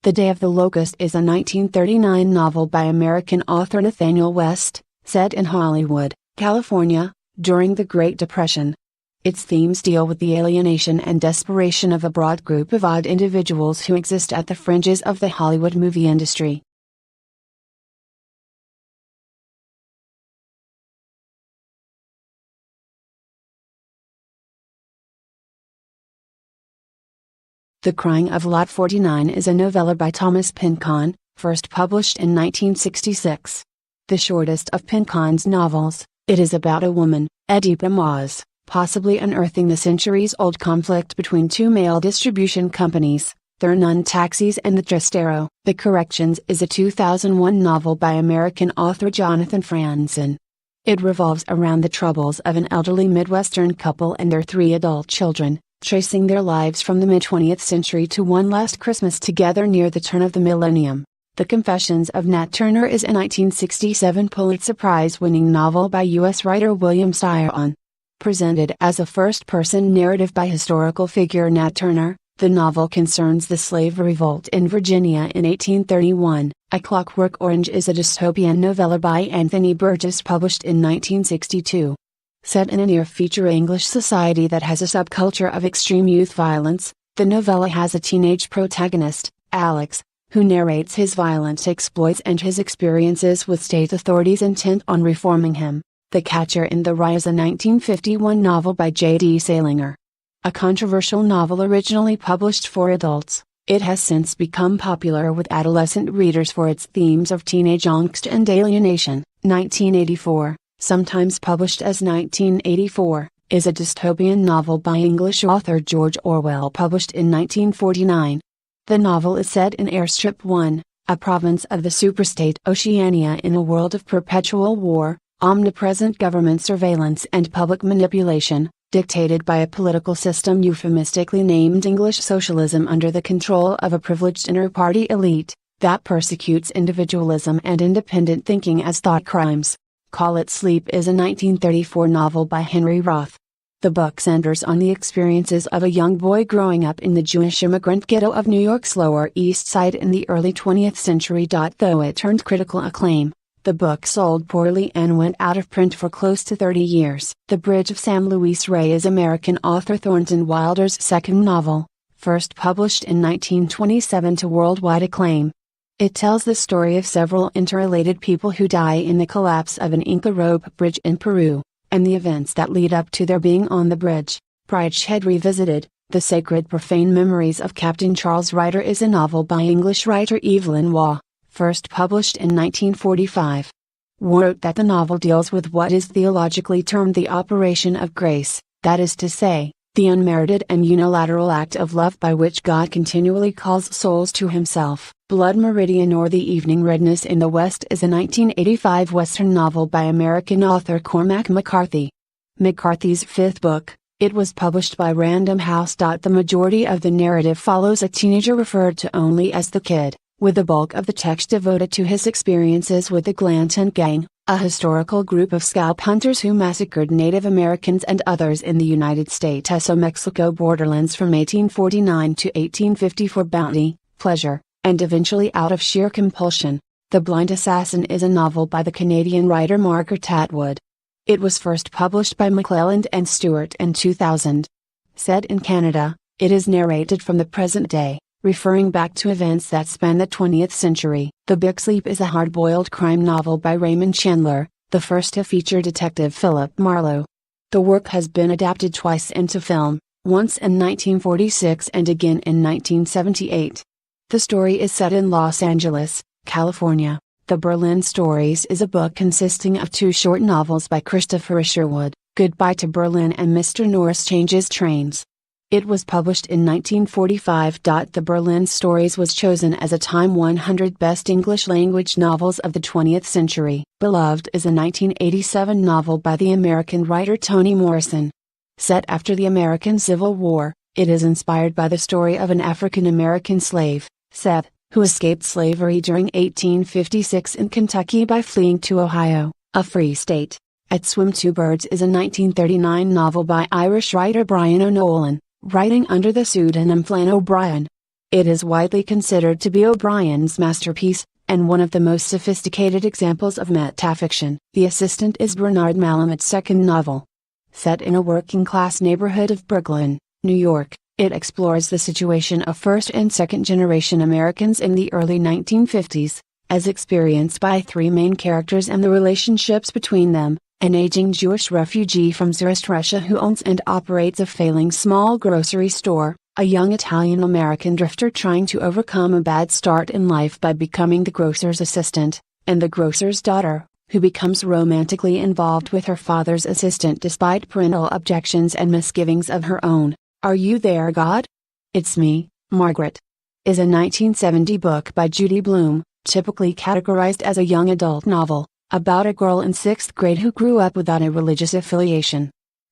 The Day of the Locust is a 1939 novel by American author Nathanael West, set in Hollywood, California, during the Great Depression. Its themes deal with the alienation and desperation of a broad group of odd individuals who exist at the fringes of the Hollywood movie industry. The Crying of Lot 49 is a novella by Thomas Pynchon, first published in 1966. The shortest of Pynchon's novels, it is about a woman, Oedipa Maus, possibly unearthing the centuries-old conflict between two mail distribution companies, Thurnon Taxis and the Trastero. The Corrections is a 2001 novel by American author Jonathan Franzen. It revolves around the troubles of an elderly Midwestern couple and their 3 adult children, tracing their lives from the mid-20th century to one last Christmas together near the turn of the millennium. The Confessions of Nat Turner is a 1967 Pulitzer Prize-winning novel by U.S. writer William Sion. Presented as a first-person narrative by historical figure Nat Turner, the novel concerns the slave revolt in Virginia in 1831. A Clockwork Orange is a dystopian novella by Anthony Burgess published in 1962. Set in a near-future English society that has a subculture of extreme youth violence, the novella has a teenage protagonist, Alex, who narrates his violent exploits and his experiences with state authorities intent on reforming him. The Catcher in the Rye is a 1951 novel by J.D. Salinger. A controversial novel originally published for adults, it has since become popular with adolescent readers for its themes of teenage angst and alienation. 1984. Sometimes published as 1984, is a dystopian novel by English author George Orwell published in 1949. The novel is set in Airstrip 1, a province of the superstate Oceania in a world of perpetual war, omnipresent government surveillance and public manipulation, dictated by a political system euphemistically named English socialism under the control of a privileged inter-party elite, that persecutes individualism and independent thinking as thought crimes. Call It Sleep is a 1934 novel by Henry Roth. The book centers on the experiences of a young boy growing up in the Jewish immigrant ghetto of New York's Lower East Side in the early 20th century. Though it earned critical acclaim, the book sold poorly and went out of print for close to 30 years. The Bridge of San Luis Rey is American author Thornton Wilder's second novel, first published in 1927 to worldwide acclaim. It tells the story of several interrelated people who die in the collapse of an Inca rope bridge in Peru, and the events that lead up to their being on the bridge. Bridgehead Revisited, The Sacred Profane Memories of Captain Charles Ryder is a novel by English writer Evelyn Waugh, first published in 1945. Waugh wrote that the novel deals with what is theologically termed the operation of grace, that is to say, the unmerited and unilateral act of love by which God continually calls souls to himself. Blood Meridian or The Evening Redness in the West is a 1985 Western novel by American author Cormac McCarthy. McCarthy's fifth book, it was published by Random House. The majority of the narrative follows a teenager referred to only as the Kid, with the bulk of the text devoted to his experiences with the Glanton Gang, a historical group of scalp hunters who massacred Native Americans and others in the United States of Mexico borderlands from 1849 to 1850 for bounty, pleasure, and eventually out of sheer compulsion. The Blind Assassin is a novel by the Canadian writer Margaret Atwood. It was first published by McClelland and Stewart in 2000. Set in Canada, it is narrated from the present day, referring back to events that span the 20th century. The Big Sleep is a hard-boiled crime novel by Raymond Chandler, the first to feature Detective Philip Marlowe. The work has been adapted twice into film, once in 1946 and again in 1978. The story is set in Los Angeles, California. The Berlin Stories is a book consisting of 2 short novels by Christopher Isherwood, Goodbye to Berlin and Mr. Norris Changes Trains. It was published in 1945. The Berlin Stories was chosen as a Time 100 Best English Language Novels of the 20th Century. Beloved is a 1987 novel by the American writer Toni Morrison. Set after the American Civil War, it is inspired by the story of an African American slave, Seth, who escaped slavery during 1856 in Kentucky by fleeing to Ohio, a free state. At Swim Two Birds is a 1939 novel by Irish writer Brian O'Nolan, writing under the pseudonym Flann O'Brien. It is widely considered to be O'Brien's masterpiece, and one of the most sophisticated examples of metafiction. The Assistant is Bernard Malamet's second novel. Set in a working-class neighborhood of Brooklyn, New York, it explores the situation of first- and second-generation Americans in the early 1950s, as experienced by three main characters and the relationships between them: an aging Jewish refugee from Tsarist Russia who owns and operates a failing small grocery store, a young Italian-American drifter trying to overcome a bad start in life by becoming the grocer's assistant, and the grocer's daughter, who becomes romantically involved with her father's assistant despite parental objections and misgivings of her own. Are You There, God? It's Me, Margaret is a 1970 book by Judy Blume, typically categorized as a young adult novel, about a girl in 6th grade who grew up without a religious affiliation.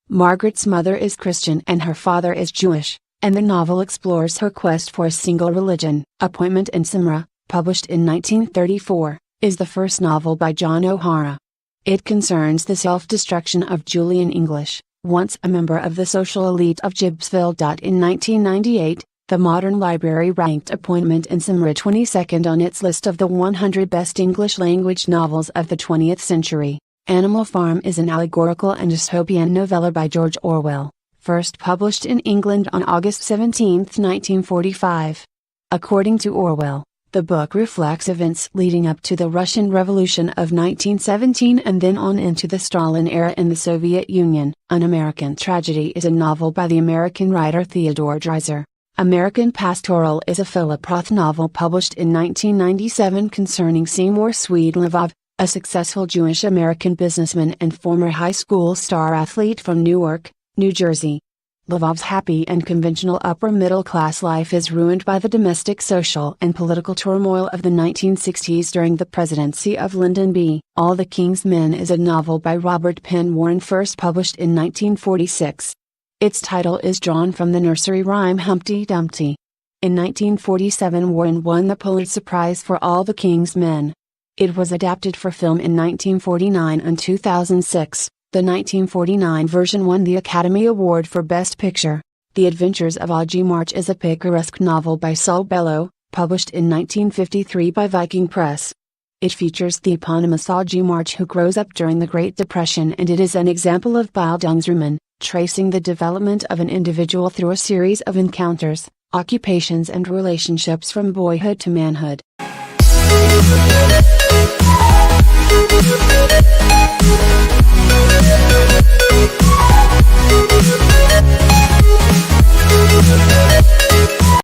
Margaret's mother is Christian and her father is Jewish, and the novel explores her quest for a single religion. Appointment in Simra, published in 1934, is the first novel by John O'Hara. It concerns the self-destruction of Julian English, once a member of the social elite of Gibbsville. In 1998, the Modern Library ranked Appointment in Simra 22nd on its list of the 100 best English-language novels of the 20th century. Animal Farm is an allegorical and dystopian novella by George Orwell, first published in England on August 17, 1945. According to Orwell, the book reflects events leading up to the Russian Revolution of 1917 and then on into the Stalin era in the Soviet Union. An American Tragedy is a novel by the American writer Theodore Dreiser. American Pastoral is a Philip Roth novel published in 1997 concerning Seymour Sweetlavov, a successful Jewish American businessman and former high school star athlete from Newark, New Jersey. Lavov's happy and conventional upper-middle-class life is ruined by the domestic, social and political turmoil of the 1960s during the presidency of Lyndon B. All the King's Men is a novel by Robert Penn Warren, first published in 1946. Its title is drawn from the nursery rhyme Humpty Dumpty. In 1947, Warren won the Pulitzer Prize for All the King's Men. It was adapted for film in 1949 and 2006. The 1949 version won the Academy Award for Best Picture. The Adventures of Augie March is a picaresque novel by Saul Bellow, published in 1953 by Viking Press. It features the eponymous Augie March, who grows up during the Great Depression, and it is an example of Bildungsroman, tracing the development of an individual through a series of encounters, occupations and relationships from boyhood to manhood.